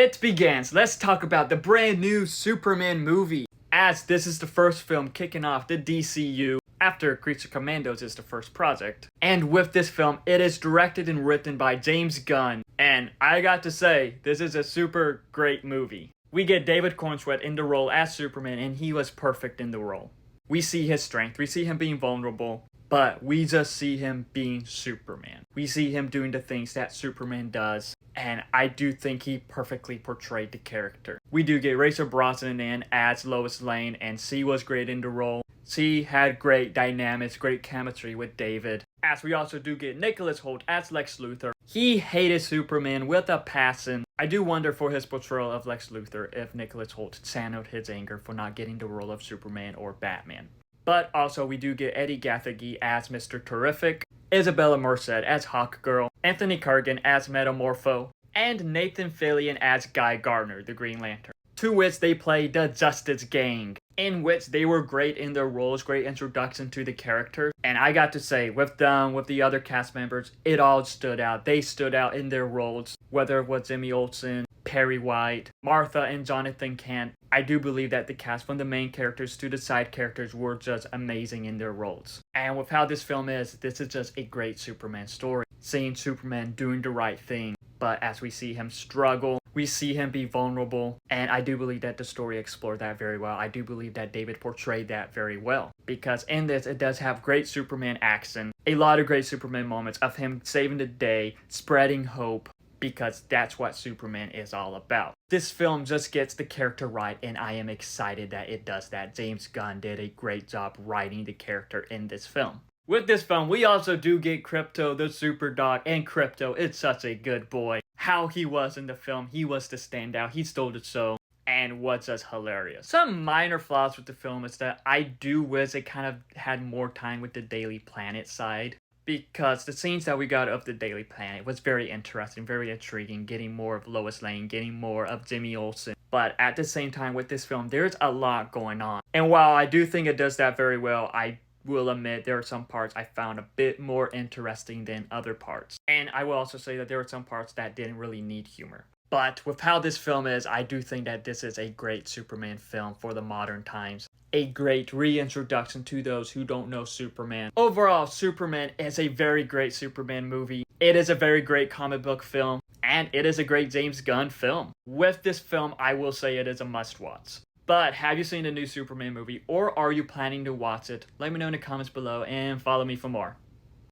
It begins. Let's talk about the brand new Superman movie, as this is the first film kicking off the DCU after Creature Commandos is the first project. And with this film, it is directed and written by James Gunn. And I got to say, this is a super great movie. We get David Cornsby in the role as Superman, and he was perfect in the role. We see his strength, we see him being vulnerable, but we just see him being Superman. We see him doing the things that Superman does, and I do think he perfectly portrayed the character. We do get Rachel Brosnahan in as Lois Lane, and she was great in the role. She had great dynamics, great chemistry with David. As we also do get Nicholas Hoult as Lex Luthor. He hated Superman with a passion. I do wonder for his portrayal of Lex Luthor if Nicholas Hoult channeled his anger for not getting the role of Superman or Batman. But also we do get Eddie Gathegi as Mr. Terrific, Isabella Merced as Hawkgirl, Anthony Kurgan as Metamorpho, and Nathan Fillion as Guy Gardner, the Green Lantern. To which they play the Justice Gang, in which they were great in their roles, great introduction to the characters. And I got to say, with them, with the other cast members, it all stood out. They stood out in their roles, whether it was Jimmy Olsen, Perry White, Martha, and Jonathan Kent. I do believe that the cast from the main characters to the side characters were just amazing in their roles. And with how this film is, this is just a great Superman story. Seeing Superman doing the right thing, but as we see him struggle, we see him be vulnerable, and I do believe that the story explored that very well. I do believe that David portrayed that very well, because in this, it does have great Superman action, a lot of great Superman moments of him saving the day, spreading hope, because that's what Superman is all about. This film just gets the character right, and I am excited that it does that. James Gunn did a great job writing the character in this film. With this film, we also do get Krypto, the super dog, and Krypto is such a good boy. How he was in the film, he was the standout, he stole the show, and was just hilarious. Some minor flaws with the film is that I do wish it kind of had more time with the Daily Planet side, because the scenes that we got of the Daily Planet was very interesting, very intriguing, getting more of Lois Lane, getting more of Jimmy Olsen. But at the same time with this film, there's a lot going on. And while I do think it does that very well, I will admit there are some parts I found a bit more interesting than other parts. And I will also say that there are some parts that didn't really need humor. But with how this film is, I do think that this is a great Superman film for the modern times. A great reintroduction to those who don't know Superman. Overall, Superman is a very great Superman movie. It is a very great comic book film, and it is a great James Gunn film. With this film, I will say it is a must-watch. But have you seen the new Superman movie, or are you planning to watch it? Let me know in the comments below and follow me for more.